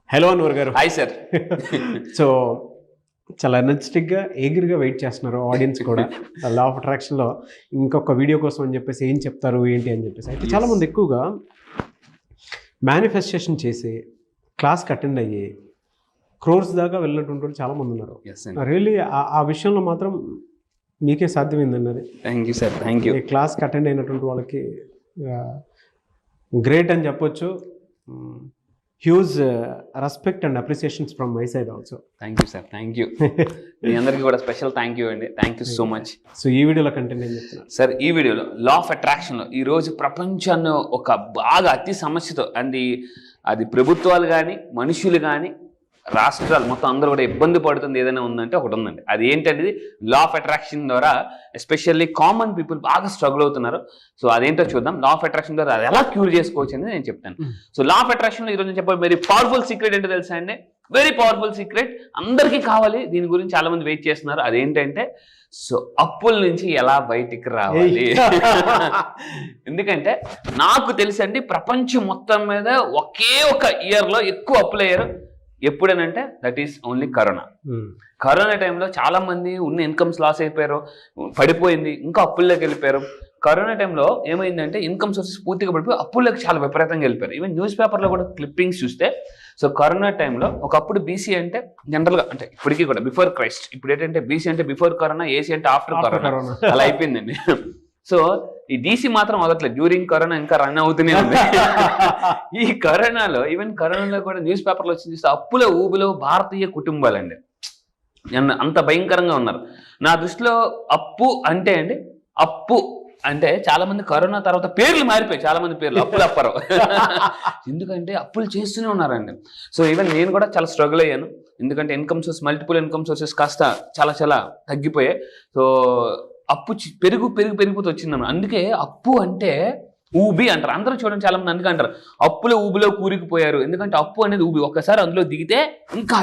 Hello Anwar గారు. Hi sir. So చాలా ఎనర్జెటిక్గా ఎగిరిగా వెయిట్ చేస్తున్నారు ఆడియన్స్ కూడా. లా ఆఫ్ అట్రాక్షన్లో ఇంకొక వీడియో కోసం అని చెప్పేసి ఏం చెప్తారు ఏంటి అని చెప్పేసి. అయితే చాలామంది ఎక్కువగా మేనిఫెస్టేషన్ చేసి క్లాస్కి అటెండ్ అయ్యి క్రోర్స్ దాకా వెళ్ళినటువంటి వాళ్ళు చాలామంది ఉన్నారు. రియల్లీ ఆ విషయంలో మాత్రం మీకే సాధ్యమైందండి అది. Thank you sir. Thank you. క్లాస్కి అటెండ్ అయినటువంటి వాళ్ళకి గ్రేట్ అని చెప్పొచ్చు. Huge respect and appreciations from my side also. Thank you sir. Thank you. మీ అందరికీ కూడా స్పెషల్ థ్యాంక్ యూ అండి. Thank you so much. So ఈ వీడియోలో కంటెంట్ ఏం చెప్తున్నారు సార్? ఈ వీడియోలో లా ఆఫ్ అట్రాక్షన్లో ఈరోజు ప్రపంచాన్ని ఒక బాగా అతి సమస్యతో అది ప్రభుత్వాలు కానీ మనుషులు కానీ రాష్ట్రాలు మొత్తం అందరూ కూడా ఇబ్బంది పడుతుంది ఏదైనా ఉందంటే ఒకటి ఉందండి. అది ఏంటంటే లా ఆఫ్ అట్రాక్షన్ ద్వారా ఎస్పెషల్లీ కామన్ పీపుల్ బాగా స్ట్రగుల్ అవుతున్నారు. సో అదేంటో చూద్దాం. లా ఆఫ్ అట్రాక్షన్ ద్వారా అది ఎలా క్యూర్ చేసుకోవచ్చు అనేది నేను చెప్తాను. సో లా ఆఫ్ అట్రాక్షన్లో ఈరోజు నేను చెప్పాలి వెరీ పవర్ఫుల్ సీక్రెట్ ఏంటో తెలుసా అండి? వెరీ పవర్ఫుల్ సీక్రెట్, అందరికీ కావాలి. దీని గురించి చాలా మంది వెయిట్ చేస్తున్నారు. అదేంటంటే సో అప్పుల నుంచి ఎలా బయటికి రావాలి. ఎందుకంటే నాకు తెలుసండి ప్రపంచం మొత్తం మీద ఒకే ఒక ఇయర్లో ఎక్కువ అప్పులు అయ్యారు ఎప్పుడనంటే that is only corona. Corona టైంలో చాలా మంది ఉన్న ఇన్కమ్స్ లాస్ అయిపోయారు, పడిపోయింది, ఇంకా అప్పుల్లోకి వెళ్ళిపోయారు. కరోనా టైంలో ఏమైందంటే ఇన్కమ్ సోర్సెస్ పూర్తిగా పడిపోయి అప్పుల్లోకి చాలా విపరీతంగా వెళ్ళిపోయారు. ఈవెన్ న్యూస్ పేపర్లో కూడా క్లిప్పింగ్స్ చూస్తే సో కరోనా టైంలో ఒకప్పుడు బీసీ అంటే జనరల్గా అంటే ఇప్పటికీ కూడా బిఫోర్ క్రైస్ట్, ఇప్పుడు ఏంటంటే బీసీ అంటే బిఫోర్ కరోనా, ఏసీ అంటే ఆఫ్టర్ కరోనా అలా అయిపోయిందండి. సో ఈ డీసీ మాత్రం వదలట్లేదు, డ్యూరింగ్ కరోనా ఇంకా రన్ అవుతూనే ఉంది. ఈ కరోనాలో ఈవెన్ కరోనాలో కూడా న్యూస్ పేపర్లో వచ్చి చూస్తే అప్పుల ఊబిలో భారతీయ కుటుంబాలండి అంత భయంకరంగా ఉన్నారు. నా దృష్టిలో అప్పు అంటే చాలా మంది కరోనా తర్వాత పేర్లు మారిపోయాయి. చాలా మంది పేర్లు అప్పులు అప్పారు. ఎందుకంటే అప్పులు చేస్తూనే ఉన్నారండి. సో ఈవెన్ నేను కూడా చాలా స్ట్రగుల్ అయ్యాను. ఎందుకంటే income source multiple income sources కాస్త చాలా తగ్గిపోయాయి. సో అప్పు పెరిగిపోతూ వచ్చిందన్నమాట. అందుకే అప్పు అంటే ఊబి అంటారు. అందరూ చూడండి చాలా మంది అందుకే అంటారు అప్పుల ఊబిలో కూరుకుపోయారు. ఎందుకంటే అప్పు అనేది ఊబి, ఒక్కసారి అందులో దిగితే ఇంకా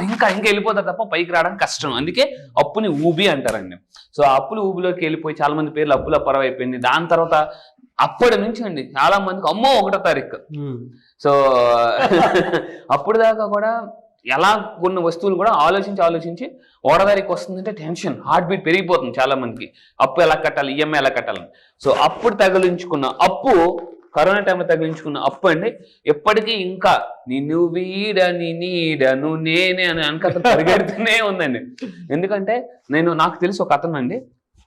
వెళ్ళిపోతారు తప్ప పైకి రావడం కష్టం. అందుకే అప్పుని ఊబి అంటారండి. సో ఆ అప్పుల ఊబిలోకి వెళ్ళిపోయి చాలా మంది పేర్లు అప్పుల పరవ అయిపోయింది. దాని తర్వాత అప్పటి నుంచి అండి చాలా మందికి అమ్మో 1వ తారీఖు. సో అప్పుడు దాకా కూడా ఎలా కొన్ని వస్తువులు కూడా ఆలోచించి 1వ తారీఖు వస్తుందంటే టెన్షన్, హార్ట్ బీట్ పెరిగిపోతుంది చాలా మందికి. అప్పు ఎలా కట్టాలి, ఈఎంఐ ఎలా కట్టాలని. సో అప్పుడు తగిలించుకున్న అప్పు, కరోనా టైంలో తగిలించుకున్న అప్పు అండి ఎప్పటికీ ఇంకా నిన్ను వీడని నీడను నేనే అని అనకథ పరిగెడుతూనే ఉందండి. ఎందుకంటే నాకు తెలిసి ఒక అతను అండి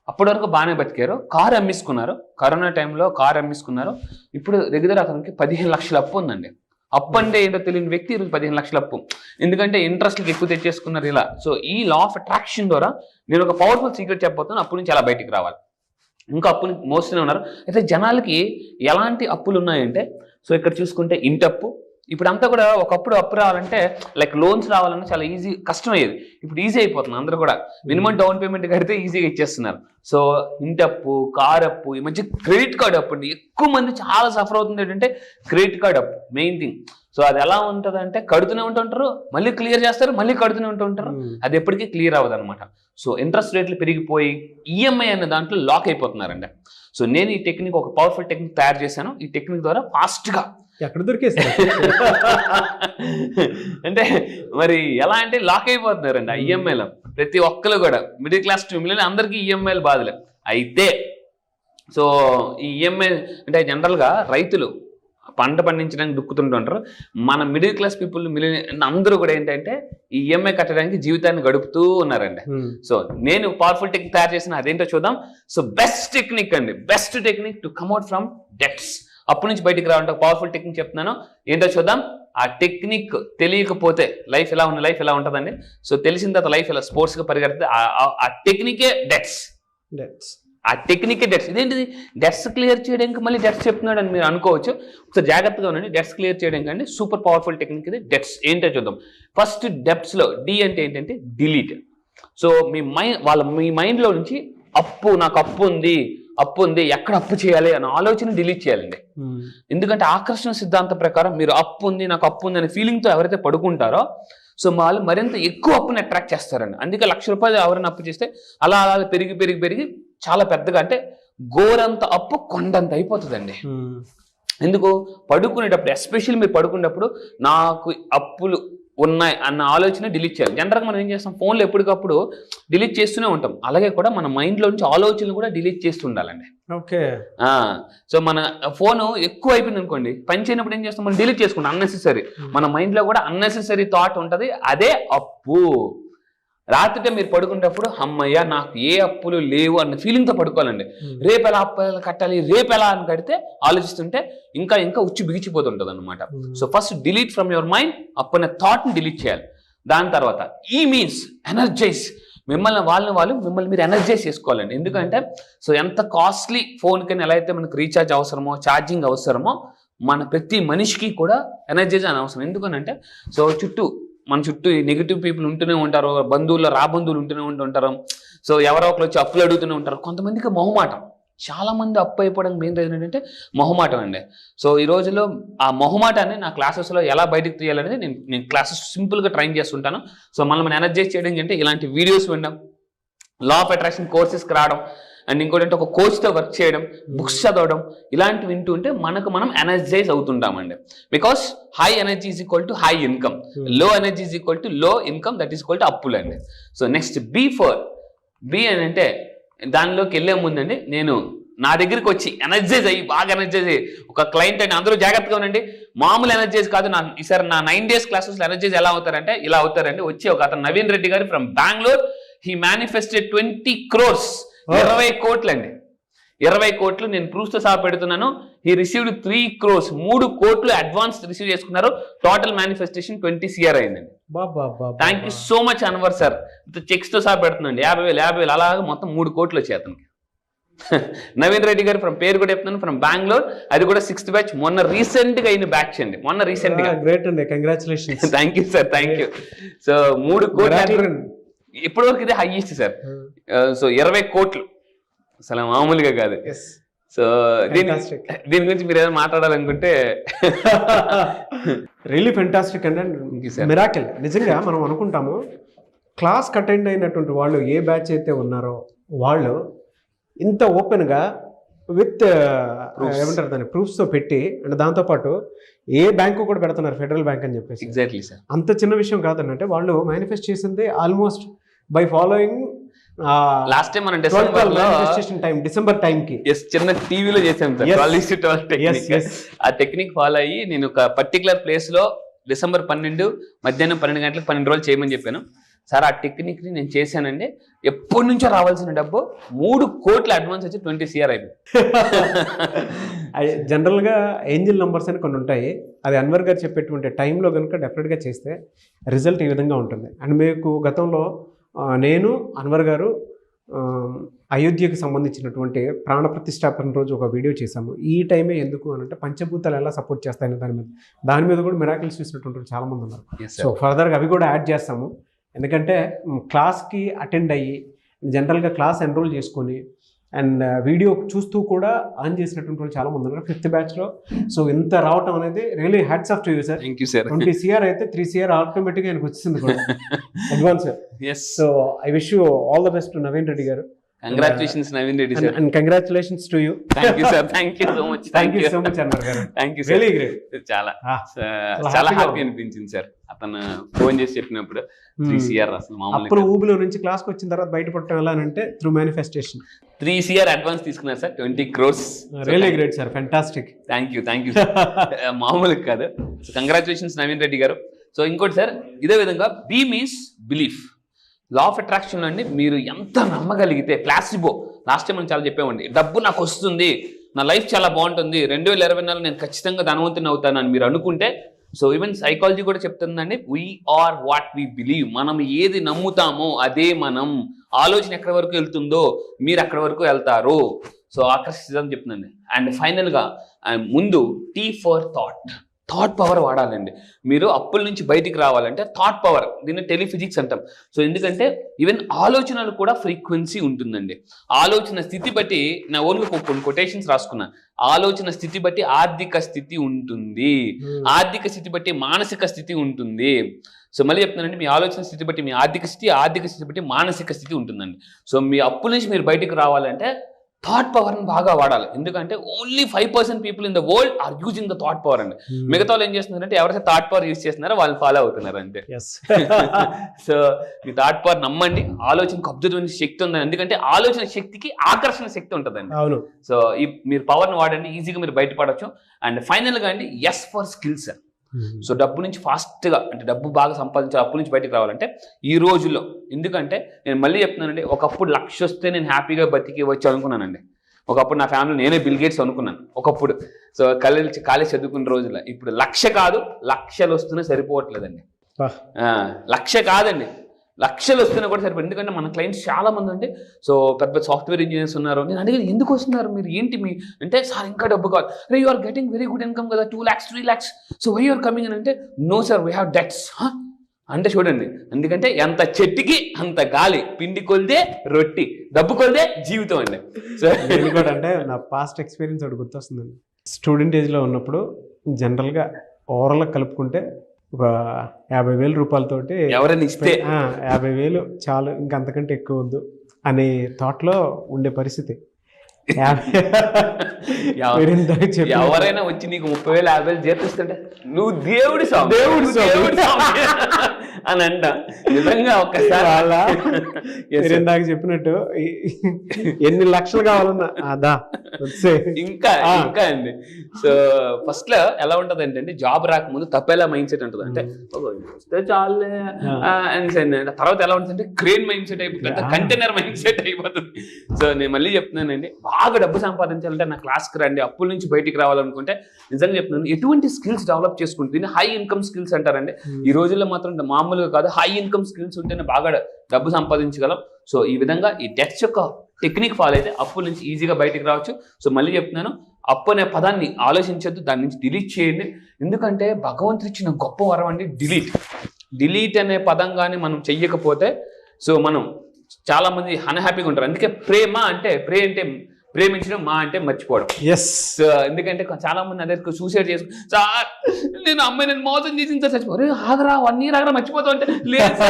అప్పటి వరకు బాగానే బతికారు, కారు అమ్మేసుకున్నారు. కరోనా టైంలో కారు అమ్మేసుకున్నారు. ఇప్పుడు రెగ్యులర్ అతనికి 15 లక్షల అప్పు ఉందండి. అప్పు అంటే ఏంటో తెలియని వ్యక్తి ఈరోజు 15 లక్షల అప్పు. ఎందుకంటే ఇంట్రెస్ట్కి ఎక్కువ తెచ్చేసుకున్నారు ఇలా. సో ఈ లా ఆఫ్ అట్రాక్షన్ ద్వారా నేను ఒక పవర్ఫుల్ సీక్రెట్ చెప్పబోతున్నాను. అప్పు నుంచి ఎలా బయటికి రావాలి. ఇంకా అప్పుని మోస్తూనే ఉన్నారు. అయితే జనాలకి ఎలాంటి అప్పులు ఉన్నాయంటే సో ఇక్కడ చూసుకుంటే ఇంటి అప్పు. ఇప్పుడు అంతా కూడా ఒకప్పుడు అప్పు రావాలంటే లైక్ లోన్స్ రావాలన్నా చాలా కష్టం అయ్యేది. ఇప్పుడు ఈజీ అయిపోతుంది. అందరూ కూడా మినిమం డౌన్ పేమెంట్ కడితే ఈజీగా ఇచ్చేస్తున్నారు. సో ఇంటి అప్పు, కార్ అప్పు, ఈ మధ్య క్రెడిట్ కార్డ్ అప్పు అండి ఎక్కువ మంది చాలా సఫర్ అవుతుంది. ఏంటంటే క్రెడిట్ కార్డ్ అప్పు మెయిన్ థింగ్. సో అది ఎలా ఉంటుంది అంటే కడుతూనే ఉంటుంటారు, మళ్ళీ క్లియర్ చేస్తారు, మళ్ళీ కడుతూనే ఉంటుంటారు. అది ఎప్పటికీ క్లియర్ అవ్వదు అనమాట. సో ఇంట్రెస్ట్ రేట్లు పెరిగిపోయి ఈఎంఐ అనే దాంట్లో లాక్ అయిపోతున్నారండి. సో నేను ఈ టెక్నిక్, ఒక పవర్ఫుల్ టెక్నిక్ తయారు చేశాను. ఈ టెక్నిక్ ద్వారా ఫాస్ట్గా ఎక్కడ దొరికేస్తారు అంటే మరి ఎలా అంటే లాక్ అయిపోతున్నారండి ఆ ఈఎంఐలో. ప్రతి ఒక్కరు కూడా మిడిల్ క్లాస్ టు మిలియన్ అందరికీ ఈఎంఐలు బాధలే. అయితే సో ఈ ఈఎంఐ అంటే జనరల్గా రైతులు పంట పండించడానికి దుక్కుతుంటారు. మన మిడిల్ క్లాస్ పీపుల్ మిలియన్ అందరూ కూడా ఏంటంటే ఈ ఈఎంఐ కట్టడానికి జీవితాన్ని గడుపుతూ ఉన్నారండి. సో నేను పవర్ఫుల్ టెక్నిక్ తయారు చేసిన అదేంటో చూద్దాం. సో బెస్ట్ టెక్నిక్ అండి, best technique to come out from debts. అప్పటి నుంచి బయటికి రావాలంటే పవర్ఫుల్ టెక్నిక్ చెప్తున్నాను. ఏంటో చూద్దాం. ఆ టెక్నిక్ తెలియకపోతే లైఫ్ ఎలా ఉంటుందండి. సో తెలిసిన తర్వాత లైఫ్ ఎలా స్పోర్ట్స్గా పరిగెడితే ఆ టెక్నికే డెట్స్. ఆ టెక్నికే డెట్స్. ఇదేంటిది డెట్స్ క్లియర్ చేయడానికి మళ్ళీ డెట్స్ చెప్తున్నాడు అని మీరు అనుకోవచ్చు. ఒకసారి జాగ్రత్తగా ఉండండి. డెట్స్ క్లియర్ చేయడానికి అండి సూపర్ పవర్ఫుల్ టెక్నిక్ ఇది. డెట్స్ ఏంటో చూద్దాం. ఫస్ట్ డెట్స్లో డి అంటే ఏంటంటే డిలీట్. సో మీ మైండ్లో నుంచి నాకు అప్పు ఉంది ఎక్కడ అప్పు చేయాలి అనే ఆలోచన డిలీట్ చేయాలండి. ఎందుకంటే ఆకర్షణ సిద్ధాంతం ప్రకారం మీరు నాకు అప్పు ఉంది అనే ఫీలింగ్తో ఎవరైతే పడుకుంటారో సో వాళ్ళు మరింత ఎక్కువ అప్పుని అట్రాక్ట్ చేస్తారండి. అందుకే ₹1,00,000 ఎవరైనా అప్పు చేస్తే అలా పెరిగి చాలా పెద్దగా అంటే గోరంత అప్పు కొండంత అయిపోతుందండి. ఎందుకు పడుకునేటప్పుడు ఎస్పెషల్లీ మీరు పడుకునేటప్పుడు నాకు అప్పులు ఉన్నాయి అన్న ఆలోచన డిలీట్ చేయాలి. జనరల్గా మనం ఏం చేస్తాం, ఫోన్లో ఎప్పటికప్పుడు డిలీట్ చేస్తూనే ఉంటాం. అలాగే కూడా మన మైండ్లో నుంచి ఆలోచనలు కూడా డిలీట్ చేస్తూ ఉండాలండి. ఓకే. సో మన ఫోన్ ఎక్కువ అయిపోయింది అనుకోండి, పని చేయనప్పుడు ఏం చేస్తాం, మనం డిలీట్ చేసుకుంటాం అన్నెసెసరీ. మన మైండ్లో కూడా అన్నెసెసరీ థాట్ ఉంటుంది, అదే అప్పు. రాత్రిటే మీరు పడుకునేటప్పుడు అమ్మయ్య నాకు ఏ అప్పులు లేవు అన్న ఫీలింగ్తో పడుకోవాలండి. రేపు ఎలా అప్పులు కట్టాలి, రేపు ఎలా అని కడితే ఆలోచిస్తుంటే ఇంకా ఇంకా ఉచ్చి బిగిచిపోతుంటుంది అనమాట. So first delete from your mind, అప్పు అనే థాట్ని డిలీట్ చేయాలి. దాని తర్వాత ఈ మీన్స్ ఎనర్జైజ్, మిమ్మల్ని మీరు ఎనర్జైజ్ చేసుకోవాలండి. ఎందుకంటే సో ఎంత కాస్ట్లీ ఫోన్కైనా ఎలా అయితే మనకు రీఛార్జ్ అవసరమో, ఛార్జింగ్ అవసరమో, మన ప్రతి మనిషికి కూడా ఎనర్జైజ్ అని అవసరం. ఎందుకనంటే సో మన చుట్టూ నెగిటివ్ పీపుల్ ఉంటూనే ఉంటారు, బంధువులు రాబంధువులు ఉంటూనే ఉంటారు. సో ఎవరో ఒకరు వచ్చి అప్పులు అడుగుతూనే ఉంటారు. కొంతమందికి మొహమాటం, చాలా మంది అప్పు అయిపోవడానికి మెయిన్ రీజన్ ఏంటంటే మొహమాటం అండి. సో ఈ రోజుల్లో ఆ మొహమాటాన్ని నా క్లాసెస్లో ఎలా బయటకు తీయాలనేది నేను క్లాసెస్ సింపుల్గా ట్రైన్ చేస్తుంటాను. సో మనం ఎనర్జైజ్ చేయడం అంటే ఇలాంటి వీడియోస్ వినడం, లా ఆఫ్ అట్రాక్షన్ కోర్సెస్కి రావడం, అండ్ ఇంకోటి ఒక కోచ్తో వర్క్ చేయడం, బుక్స్ చదవడం, ఇలాంటివి వింటుంటే మనం ఎనర్జైజ్ అవుతుంటామండి. Because high energy is equal to high income, low energy is equal to low income, that is equal to అప్పులు అండి. సో నెక్స్ట్ బి అని అంటే దానిలోకి వెళ్ళే ముందండి, నేను నా దగ్గరికి వచ్చి ఎనర్జైజ్ అయ్యి బాగా ఎనర్జైజ్ అయ్యి ఒక క్లయింట్ అండి, అందరూ జాగ్రత్తగా ఉండండి, మామూలు ఎనర్జైజ్ కాదు. ఈసారి నా 9 days క్లాసెస్లో ఎనర్జైజ్ ఎలా అవుతారంటే ఇలా అవుతారండి. వచ్చి ఒక అతను నవీన్ రెడ్డి గారు from Bengaluru, he manifested 20 crores, 20 కోట్లు అండి, 20 కోట్లు నేను ప్రూఫ్తో సహా పెడుతున్నాను. హీ రిసీవ్డ్ 3 crores, 3 కోట్లు అడ్వాన్స్ రిసీవ్ చేసుకున్నారు. టోటల్ మేనిఫెస్టేషన్ 20 CR అయిందండి. Thank you so much Anwar sir. చెక్స్తో సహా పెడుతున్నాండి, 50,000 అలాగే మొత్తం 3 కోట్లు వచ్చాయి అతనికి. నవీన్ రెడ్డి గారు ఫ్రమ్ పేరు కూడా చెప్తున్నాను, ఫ్రమ్ బెంగళూరు, అది కూడా 6th batch, మొన్న రీసెంట్ గా అయిన బ్యాచ్ అండి, మొన్న రీసెంట్ గా. గ్రేట్ అండి, congratulations. Thank you sir, thank you. So 3 కోట్లు ఇప్పటి వరకు ఇదే హైయెస్ట్ సార్. సో 20 కోట్లు అసలు మామూలుగా కాదు. సో దీని గురించి మీరు ఏదైనా మాట్లాడాలనుకుంటే రియల్లీ ఫెంటాస్టిక్ అండి, మిరాకిల్. నిజంగా మనం అనుకుంటాము క్లాస్ అటెండ్ అయినటువంటి వాళ్ళు ఏ బ్యాచ్ అయితే ఉన్నారో వాళ్ళు ఇంత ఓపెన్గా విత్ ఏమంటారు దాన్ని ప్రూఫ్స్తో పెట్టి, అండ్ దాంతోపాటు ఏ బ్యాంకు కూడా పెడుతున్నారు, ఫెడరల్ బ్యాంక్ అని చెప్పేసి. ఎగ్జాక్ట్లీ సార్, అంత చిన్న విషయం కాదండి. అంటే వాళ్ళు మేనిఫెస్ట్ చేసింది almost by following last time మనం డిసెంబర్ టైం కి చిన్న టీవీలో చేసాం సార్. ఆ టెక్నిక్ ఫాలో అయ్యి నేను ఒక పర్టికులర్ ప్లేస్ లో December 12 మధ్యాహ్నం 12 గంటలకు 12 రోజులు చేయమని చెప్పాను సార్. ఆ టెక్నిక్ ని నేను చేశానండి. ఎప్పటి నుంచో రావాల్సిన డబ్బు 3 కోట్లు అడ్వాన్స్ వచ్చి 20 CR అయిపోయింది. జనరల్గా ఏంజిల్ నంబర్స్ అని కొన్ని ఉంటాయి, అది అన్వర్ గారు చెప్పేటువంటి టైంలో కనుక డెఫినెట్గా చేస్తే రిజల్ట్ ఈ విధంగా ఉంటుంది. అండ్ మీకు గతంలో నేను అన్వర్ గారు అయోధ్యకి సంబంధించినటువంటి ప్రాణ ప్రతిష్టాపన రోజు ఒక వీడియో చేశాము. ఈ టైమే ఎందుకు అని అంటే పంచభూతాలు ఎలా సపోర్ట్ చేస్తాయని దాని మీద కూడా మిరాకిల్స్ చూసినటువంటి చాలా మంది ఉన్నారు. సో ఫర్దర్గా అవి కూడా యాడ్ చేస్తాము. ఎందుకంటే క్లాస్కి అటెండ్ అయ్యి జనరల్గా క్లాస్ ఎన్రోల్ చేసుకొని అండ్ వీడియో చూస్తూ కూడా ఆన్ చేసినటువంటి వాళ్ళు చాలా మంది ఉన్నారు 5th batchలో. సో ఇంత రావటం అనేది really hats off to you sir. 20 CR అయితే 3 CR ఆటోమేటిక్గా ఆయనకు వచ్చింది కూడా advance. So I wish you all the best Naveen Reddy garu. Congratulations Naveen Reddy sir, and congratulations to you. Thank you sir, thank you so much. Thank you so much Anwar garu, thank you really great. చాలా happy అనిపించింది sir అతను phone చేసి చెప్పినప్పుడు. 3 CR అసలు అప్పుడు ఊబిలో నుంచి క్లాస్కి వచ్చిన తర్వాత బయటపడటం ఎలా అంటే త్రూ మేనిఫెస్టేషన్. 3 CR అడ్వాన్స్ తీసుకున్నారు sir, 20 crores. Really great sir, fantastic. Thank you మామూలుగా కాదు. సో కంగ్రాచులేషన్స్ నవీన్ రెడ్డి గారు. సో ఇంకోటి సార్, ఇదే విధంగా B means belief. Law of attraction అండి, మీరు ఎంత నమ్మగలిగితే, ప్లాసిబో లాస్ట్ టైం మనం చాలా చెప్పామండి, డబ్బు నాకు వస్తుంది, నా లైఫ్ చాలా బాగుంటుంది, 2024 నేను ఖచ్చితంగా ధనవంతుని అవుతాను అని మీరు అనుకుంటే, సో ఈవెన్ సైకాలజీ కూడా చెప్తుందండి, వీఆర్ వాట్ వీ బిలీవ్. మనం ఏది నమ్ముతామో అదే మనం. ఆలోచన ఎక్కడి వరకు వెళ్తుందో మీరు అక్కడి వరకు వెళ్తారు. సో ఆకర్షితం చెప్తుందండి. అండ్ ఫైనల్గా ముందు T for థాట్ పవర్ వాడాలండి. మీరు అప్పుల నుంచి బయటికి రావాలంటే థాట్ పవర్, దీన్ని టెలిఫిజిక్స్ అంటాం. సో ఎందుకంటే ఈవెన్ ఆలోచనలు కూడా ఫ్రీక్వెన్సీ ఉంటుందండి. ఆలోచన స్థితి బట్టి నా ఓన్గా కొన్ని కొటేషన్స్ రాసుకున్నా. ఆలోచన స్థితి బట్టి ఆర్థిక స్థితి ఉంటుంది, ఆర్థిక స్థితి బట్టి మానసిక స్థితి ఉంటుంది. సో మళ్ళీ చెప్తున్నానండి, మీ ఆలోచన స్థితి బట్టి మీ ఆర్థిక స్థితి, ఆర్థిక స్థితి బట్టి మానసిక స్థితి ఉంటుందండి. సో మీ అప్పుల నుంచి మీరు బయటకు రావాలంటే థాట్ పవర్ని బాగా వాడాలి. ఎందుకంటే only 5% people in the world are using the thought power అండి. మిగతా వాళ్ళు ఏం చేస్తున్నారంటే ఎవరైతే థాట్ పవర్ యూజ్ చేస్తున్నారో వాళ్ళు ఫాలో అవుతున్నారు అంతే. సో మీ థాట్ పవర్ నమ్మండి, ఆలోచనకు అద్భుతమైన శక్తి ఉందని. ఎందుకంటే ఆలోచన శక్తికి ఆకర్షణ శక్తి ఉంటుందండి. అవును. సో ఈ మీరు పవర్ని వాడండి, ఈజీగా మీరు బయటపడవచ్చు. అండ్ ఫైనల్గా అండి ఎస్ ఫర్ స్కిల్స్. సో డబ్బు నుంచి ఫాస్ట్గా, అంటే డబ్బు బాగా సంపాదించాలి, అప్పు నుంచి బయటకు రావాలంటే ఈ రోజుల్లో, ఎందుకంటే నేను మళ్ళీ చెప్తున్నానండి, ఒకప్పుడు 1,00,000 వస్తే నేను హ్యాపీగా బతికి వచ్చి అనుకున్నానండి. ఒకప్పుడు నా ఫ్యామిలీ నేనే బిల్ గేట్స్ అనుకున్నాను ఒకప్పుడు. సో కాలేజ్ చదువుకున్న రోజుల్లో. ఇప్పుడు 1,00,000 కాదు, లక్షలు వస్తున్నా సరిపోవట్లేదండి. 1,00,000 కాదండి, లక్షలు వస్తున్నా కూడా సరిపోతుంది. ఎందుకంటే మన క్లయింట్స్ చాలా మంది అంటే, సో పెద్ద సాఫ్ట్వేర్ ఇంజనీర్స్ ఉన్నారు. నేను అడిగేది ఎందుకు వస్తున్నారు మీరు, ఏంటి మీ అంటే, సార్ ఇంకా డబ్బు కావాలి. అరే you are getting very good income కదా, 2 lakhs 3 lakhs, so why you are coming అని అంటే, no sir we have debts. అంటే చూడండి, ఎందుకంటే ఎంత చెట్టుకి అంత గాలి, పిండి కొలితే రొట్టి, డబ్బు కొలితే జీవితం అండి. సో నేను కూడా అంటే నా పాస్ట్ ఎక్స్పీరియన్స్ ఒకటి గుర్తొస్తుందండి. స్టూడెంట్ ఏజ్లో ఉన్నప్పుడు జనరల్గా ఓవరాల్గా కలుపుకుంటే ఒక 50,000 రూపాయలతోటి ఎవరైనా ఇస్తే 50,000 చాలు, ఇంకంతకంటే ఎక్కువ వద్దు అనే థాట్లో ఉండే పరిస్థితి. ఎవరైనా వచ్చి నీకు 30,000 50,000 చేపిస్తుంటే నువ్వు దేవుడి అని అంట. నిజంగా ఒక్కసారి ఇందాక చెప్పినట్టు ఎన్ని లక్షలు కావాలన్నా అదా ఇంకా అండి. సో ఫస్ట్ లో ఎలా ఉంటది అంటే, జాబ్ రాకముందు తప్పేలా మైండ్ సెట్ ఉంటుంది. అంటే వస్తే చాలే తర్వాత ఎలా ఉంటుందంటే క్రేన్ మైండ్ సెట్ అయిపోతుంది, కంటైనర్ మైండ్ సెట్ అయిపోతుంది. సో నేను మళ్ళీ చెప్తున్నానండి, బాగా డబ్బు సంపాదించాలంటే నా క్లాస్కి రండి. అప్పుల నుంచి బయటికి రావాలనుకుంటే నిజంగా చెప్తున్నాను, ఎటువంటి స్కిల్స్ డెవలప్ చేసుకుంటుంది, హై ఇన్కమ్ స్కిల్స్ అంటారండి. ఈ రోజుల్లో మాత్రం మామూలుగా కాదు, హై ఇన్కమ్ స్కిల్స్ ఉంటేనే బాగా డబ్బు సంపాదించగలం. సో ఈ విధంగా ఈ డెట్స్ యొక్క టెక్నిక్ ఫాలో అయితే అప్పుల నుంచి ఈజీగా బయటికి రావచ్చు. సో మళ్ళీ చెప్తున్నాను, అప్పు అనే పదాన్ని ఆలోచించద్దు, దాని నుంచి డిలీట్ చేయండి. ఎందుకంటే భగవంతుడు ఇచ్చిన గొప్ప వరం అండి డిలీట్ అనే పదం కానీ మనం చెయ్యకపోతే, సో మనం చాలా మంది అన్హ్యాపీగా ఉంటారు. అందుకే ప్రేమ అంటే ప్రేమించడం, మా అంటే మర్చిపోవడం. ఎందుకంటే చాలా మంది అదే సూసైడ్ చేసుకుని, సార్ నేను అమ్మాయి నేను మోసం చేసిన సార్ చచ్చిపోయి, ఆగరా 1 year ఆగరా మర్చిపోతావు అంటే లేదు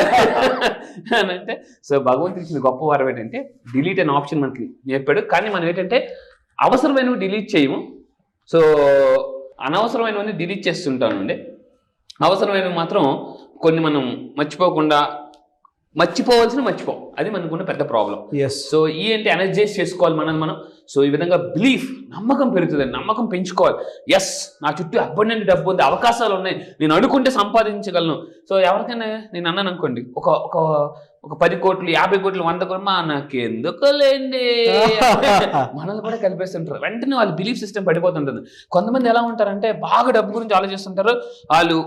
అని అంటే. సో భగవంతుడు ఇచ్చిన గొప్ప వరం ఏంటంటే డిలీట్ అనే ఆప్షన్ మనకి నేర్పాడు. కానీ మనం ఏంటంటే అవసరమైనవి డిలీట్ చేయము, సో అనవసరమైనవన్నీ డిలీట్ చేస్తుంటామండి. అవసరమైనవి మాత్రం కొన్ని మనం మర్చిపోం, అది మనకున్న పెద్ద ప్రాబ్లం. సో ఈ ఏంటి ఎనర్జైజ్ చేసుకోవాలి మనం. సో ఈ విధంగా బిలీఫ్, నమ్మకం పెరుగుతుంది, నమ్మకం పెంచుకోవాలి. ఎస్, నా చుట్టూ అబ్బుండి డబ్బు ఉంది, అవకాశాలు ఉన్నాయి, నేను అనుకుంటే సంపాదించగలను. సో ఎవరికైనా నేను అన్నాను అనుకోండి, ఒక 10 కోట్లు 50 కోట్లు 100 కోట్లు నాకెందుకు లేండి మనల్ని కూడా కలిపేస్తుంటారు. వెంటనే వాళ్ళ బిలీఫ్ సిస్టమ్ పడిపోతుంటుంది. కొంతమంది ఎలా ఉంటారంటే బాగా డబ్బు గురించి ఆలోచిస్తుంటారు, వాళ్ళు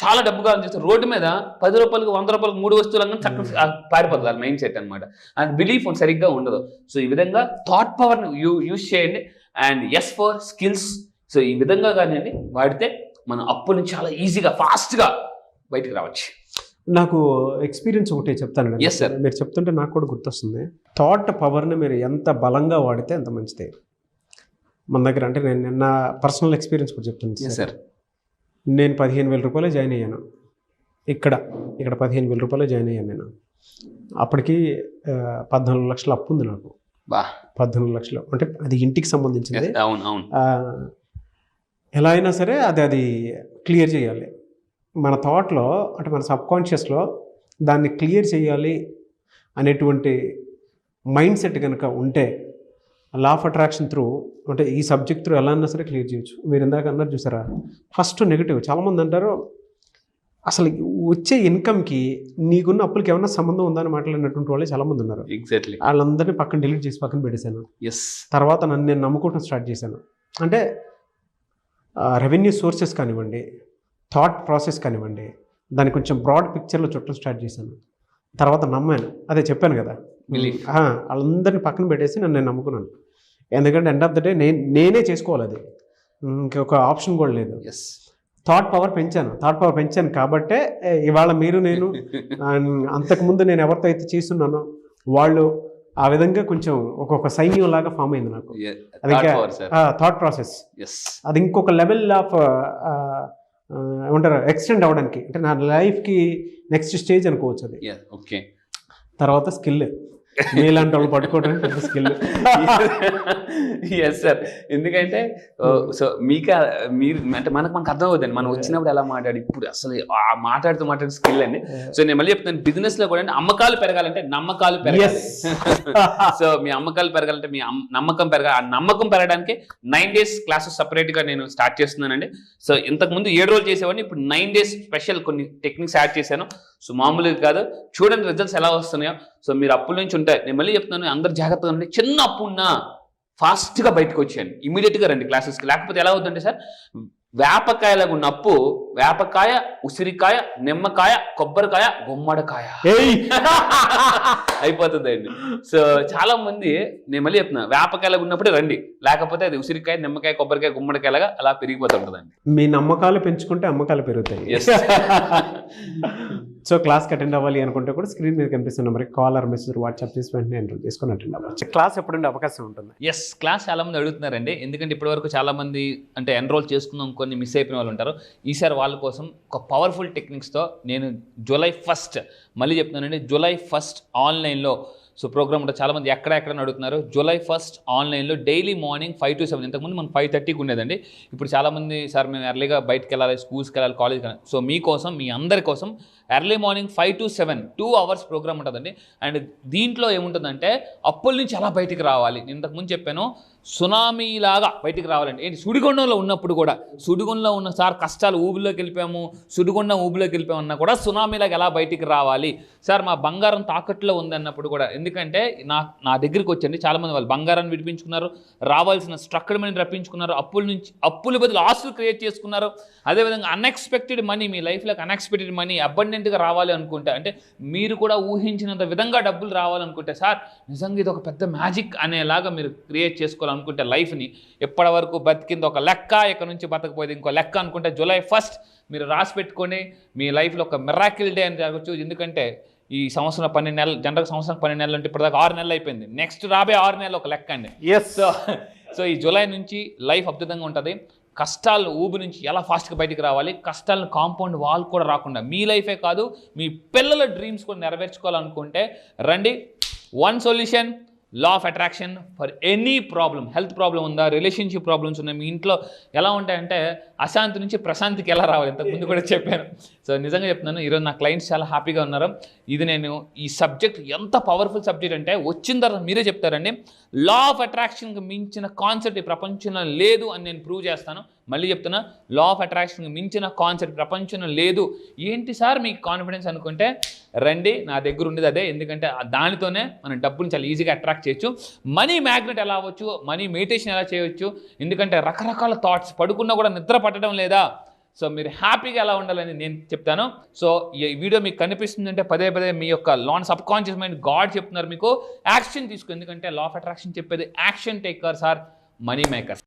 చాలా డబ్బుగా చేస్తారు, రోడ్డు మీద 10 రూపాయలకు 100 రూపాయలకు 3 వస్తువులు చక్కగా పారిపోతుంది వాళ్ళ మైండ్ సెట్ అనమాట. అండ్ బిలీఫ్ సరిగ్గా ఉండదు. సో ఈ విధంగా థాట్ పవర్ని యూజ్ చేయండి. And S for skills. So ఈ విధంగా కానీ వాడితే మనం అప్పు నుంచి చాలా ఈజీగా ఫాస్ట్గా బయటకు రావచ్చు. నాకు ఎక్స్పీరియన్స్ ఒకటే చెప్తాను. మీరు చెప్తుంటే నాకు కూడా గుర్తొస్తుంది. థాట్ పవర్ని మీరు ఎంత బలంగా వాడితే అంత మంచిదే మన దగ్గర. అంటే నేను నా పర్సనల్ ఎక్స్పీరియన్స్ కూడా చెప్తాను సార్. నేను 15,000 రూపాయలు జాయిన్ అయ్యాను. ఇక్కడ 15,000 రూపాయలు జాయిన్ అయ్యాను నేను. అప్పటికి 14 లక్షల అప్పు ఉంది నాకు. 14 లక్షలు అంటే అది ఇంటికి సంబంధించింది. ఎలా అయినా సరే అది క్లియర్ చేయాలి. మన థాట్లో, అంటే మన సబ్కాన్షియస్లో దాన్ని క్లియర్ చేయాలి అనేటువంటి మైండ్ సెట్ కనుక ఉంటే, లా ఆఫ్ అట్రాక్షన్ త్రూ, అంటే ఈ సబ్జెక్ట్ త్రూ ఎలా అన్నా సరే క్లియర్ చేయొచ్చు. మీరు ఇందాక అన్నారు చూసారా, ఫస్ట్ నెగిటివ్. చాలామంది అంటారు అసలు వచ్చే ఇన్కమ్కి నీకున్న అప్పులకి ఏమన్నా సంబంధం ఉందా అని మాట్లాడినటువంటి వాళ్ళే చాలామంది ఉన్నారు. ఎగ్జాక్ట్లీ. వాళ్ళందరినీ పక్కన డిలీట్ చేసి పక్కన పెట్టేశాను. తర్వాత నన్ను నేను నమ్ముకోవడం స్టార్ట్ చేశాను. అంటే రెవెన్యూ సోర్సెస్ కానివ్వండి, థాట్ ప్రాసెస్ కానివ్వండి, దాన్ని కొంచెం బ్రాడ్ పిక్చర్లో చుట్టం స్టార్ట్ చేశాను. తర్వాత నమ్మాను, అదే చెప్పాను కదా, వాళ్ళందరినీ పక్కన పెట్టేసి నేను నమ్ముకున్నాను. ఎందుకంటే ఎండ్ ఆఫ్ ద డే నేనే చేసుకోవాలి, అది ఇంకొక ఆప్షన్ కూడా లేదు. థాట్ పవర్ పెంచాను కాబట్టే ఇవాళ మీరు నేను అంతకుముందు నేను ఎవరితో అయితే చేస్తున్నానో వాళ్ళు ఆ విధంగా కొంచెం ఒక్కొక్క సైన్యం లాగా ఫామ్ అయింది నాకు. అది థాట్ ప్రాసెస్, అది ఇంకొక లెవెల్ ఆఫ్ ఏమంటారు ఎక్స్టెండ్ అవ్వడానికి, అంటే నా లైఫ్కి నెక్స్ట్ స్టేజ్ అనుకోవచ్చు అది. ఓకే. తర్వాత స్కిల్ మీలాంటి వాళ్ళు పట్టుకోవడానికి పెద్ద స్కిల్. Yes sir. ఎందుకంటే సో మీరు అంటే మనకు అర్థం అవుతుంది మనం వచ్చినప్పుడు ఎలా మాట్లాడి ఇప్పుడు అసలు ఆ మాట్లాడుతూ స్కిల్ అండి. సో నేను మళ్ళీ చెప్తాను, బిజినెస్ లో కూడా అమ్మకాలు పెరగాలంటే నమ్మకాలు పెరగాలి. సో మీ అమ్మకాలు పెరగాలంటే మీ నమ్మకం పెరగాలి. ఆ నమ్మకం పెరగడానికి 9 days క్లాసెస్ సపరేట్ గా నేను స్టార్ట్ చేస్తున్నానండి. సో ఇంతకు ముందు 7 రోజులు చేసేవాడిని, ఇప్పుడు 9 days స్పెషల్ కొన్ని టెక్నిక్స్ యాడ్ చేశాను. సో మామూలుగా కాదు, చూడండి రిజల్ట్స్ ఎలా వస్తున్నాయో. సో మీరు అప్పుల నుంచి ఉంటాయి, నేను మళ్ళీ చెప్తున్నాను అందరు జాగ్రత్తగా ఉండి, చిన్న అప్పు ఉన్నా ఫాస్ట్గా బయటకు వచ్చేయండి, ఇమీడియట్గా రండి క్లాసెస్కి. లేకపోతే ఎలా అవుతుందంటే సార్, వేపకాయలకు ఉన్న అప్పు వేపకాయ, ఉసిరికాయ, నిమ్మకాయ, కొబ్బరికాయ, గుమ్మడికాయ అయిపోతుందండి. సో చాలా మంది, నేను మళ్ళీ చెప్తున్నా, వేపకాయలకు ఉన్నప్పుడే రండి, లేకపోతే అది ఉసిరికాయ, నిమ్మకాయ, కొబ్బరికాయ, గుమ్మడికాయలాగా అలా పెరిగిపోతుంటుందండి. మీ నమ్మకాలు పెంచుకుంటే అమ్మకాలు పెరుగుతాయి. సో క్లాస్కి అటెండ్ అవ్వాలి అనుకుంటే కూడా స్క్రీన్ మీద కనిపిస్తున్న నెంబర్కి కాల్ ఆర్ మెసేజ్ వాట్సాప్ చేసి వెంటనే ఎన్రోల్ చేసుకొని అటెండ్ అవ్వచ్చు. క్లాస్ ఎప్పుడుండే అవకాశం ఉంటుంది? ఎస్, క్లాస్ చాలా మంది అడుగుతున్నారండి. ఎందుకంటే ఇప్పటివరకు చాలా మంది అంటే ఎన్రోల్ చేసుకుందాం కొన్ని మిస్ అయిపోయిన వాళ్ళు ఉంటారు. ఈసారి వాళ్ళ కోసం ఒక పవర్ఫుల్ టెక్నిక్స్తో నేను July 1st మళ్ళీ చెప్తున్నానండి, July 1st ఆన్లైన్లో సో ప్రోగ్రామ్ ఉంటుంది. చాలామంది ఎక్కడ అడుగుతున్నారు. July 1st ఆన్లైన్లో డైలీ మార్నింగ్ 5 to 7. ఇంతకుముందు మనం 5:30కి ఉండేదండి. ఇప్పుడు చాలామంది సార్ మేము ఎర్లీగా బయటకు వెళ్ళాలి, స్కూల్స్కి వెళ్ళాలి, కాలేజ్కి వెళ్ళాలి. సో మీకోసం, మీ అందరి కోసం early morning 5 to 7 2 hours programme ఉంటుందండి. అండ్ దీంట్లో ఏముంటుందంటే అప్పుల నుంచి ఎలా బయటికి రావాలి. నేను ఇంతకుముందు చెప్పాను, సునామీలాగా బయటికి రావాలండి. ఏంటి, సుడిగుండంలో ఉన్నప్పుడు కూడా, సుడిగుండంలో ఉన్న సార్ కష్టాలు ఊబిలోకి వెళ్ళిపోయాము, సుడిగుండం ఊబిలోకి వెళ్ళిపోయాము అన్నా కూడా సునామీలాగా ఎలా బయటికి రావాలి సార్, మా బంగారం తాకట్లో ఉంది అన్నప్పుడు కూడా. ఎందుకంటే నా దగ్గరికి వచ్చండి చాలామంది, వాళ్ళు బంగారాన్ని విడిపించుకున్నారు, రావాల్సిన స్ట్రక్చర్ మనీ రప్పించుకున్నారు, అప్పుల బదులు ఆస్తులు క్రియేట్ చేసుకున్నారు. అదేవిధంగా అన్ఎక్స్పెక్టెడ్ మనీ, మీ లైఫ్లోకి అన్ఎక్స్పెక్టెడ్ మనీ అబండెంట్గా రావాలి అనుకుంటే, అంటే మీరు కూడా ఊహించినంత విధంగా డబ్బులు రావాలనుకుంటే, సార్ నిజంగా ఇది ఒక పెద్ద మ్యాజిక్ అనేలాగా మీరు క్రియేట్ చేసుకోవాలనుకుంటే లైఫ్ని, ఎప్పటి వరకు బతికింది ఒక లెక్క, ఎక్కడి నుంచి బతకపోయేది ఇంకో లెక్క అనుకుంటే July 1st మీరు రాసి పెట్టుకొని మీ లైఫ్లో ఒక మిరాకిల్ డే అని జరగచ్చు. ఎందుకంటే ఈ సంవత్సరం 12 నెలలు, జనరల్ సంవత్సరం 12 నెలలు అంటే ఇప్పటిదాకా 6 నెలలు అయిపోయింది. నెక్స్ట్ రాబోయే 6 నెలలు ఒక లెక్క అండి. సో ఈ జూలై నుంచి లైఫ్ అద్భుతంగా ఉంటుంది. కష్టాలను ఊబి నుంచి ఎలా ఫాస్ట్గా బయటికి రావాలి, కష్టాలను కాంపౌండ్ వాల్ కూడా రాకుండా మీ లైఫే కాదు మీ పిల్లల డ్రీమ్స్ కూడా నెరవేర్చుకోవాలనుకుంటే రండి. One solution, law of attraction for any problem. Health problem ఉందా, రిలేషన్షిప్ ప్రాబ్లమ్స్ ఉన్నాయి, మీ ఇంట్లో ఎలా ఉంటాయంటే అశాంతి నుంచి ప్రశాంతికి ఎలా రావాలి, ఇంతకుముందు కూడా చెప్పాను. సో నిజంగా చెప్తున్నాను, ఈరోజు నా క్లయింట్స్ చాలా హ్యాపీగా ఉన్నారు. ఇది నేను ఈ సబ్జెక్ట్ ఎంత పవర్ఫుల్ సబ్జెక్ట్ అంటే వచ్చిన తర్వాత మీరే చెప్తారండి, లా ఆఫ్ అట్రాక్షన్కి మించిన కాన్సెప్ట్ ఈ ప్రపంచంలో లేదు అని నేను ప్రూవ్ చేస్తాను. మళ్ళీ చెప్తున్నా, లా ఆఫ్ అట్రాక్షన్కి మించిన కాన్సెప్ట్ ప్రపంచంలో లేదు. ఏంటి సార్ మీకు కాన్ఫిడెన్స్ అనుకుంటే రండి, నా దగ్గర ఉండేది అదే. ఎందుకంటే దానితోనే మనం డబ్బుని చాలా ఈజీగా అట్రాక్ట్ చేయొచ్చు. మనీ మ్యాగ్నెట్ ఎలా అవ్వచ్చు, మనీ మెడిటేషన్ ఎలా చేయవచ్చు. ఎందుకంటే రకరకాల థాట్స్, పడుకున్నా కూడా నిద్ర పట్టడం లేదా, సో మీరు హ్యాపీగా ఎలా ఉండాలని నేను చెప్తాను. సో ఈ వీడియో మీకు కనిపిస్తుందంటే పదే మీ యొక్క లాన్ సబ్ కాన్షియస్ మైండ్ గాడ్ చెప్తున్నారు మీకు యాక్షన్ తీసుకో. ఎందుకంటే లా ఆఫ్ అట్రాక్షన్ చెప్పేది action takers are money makers.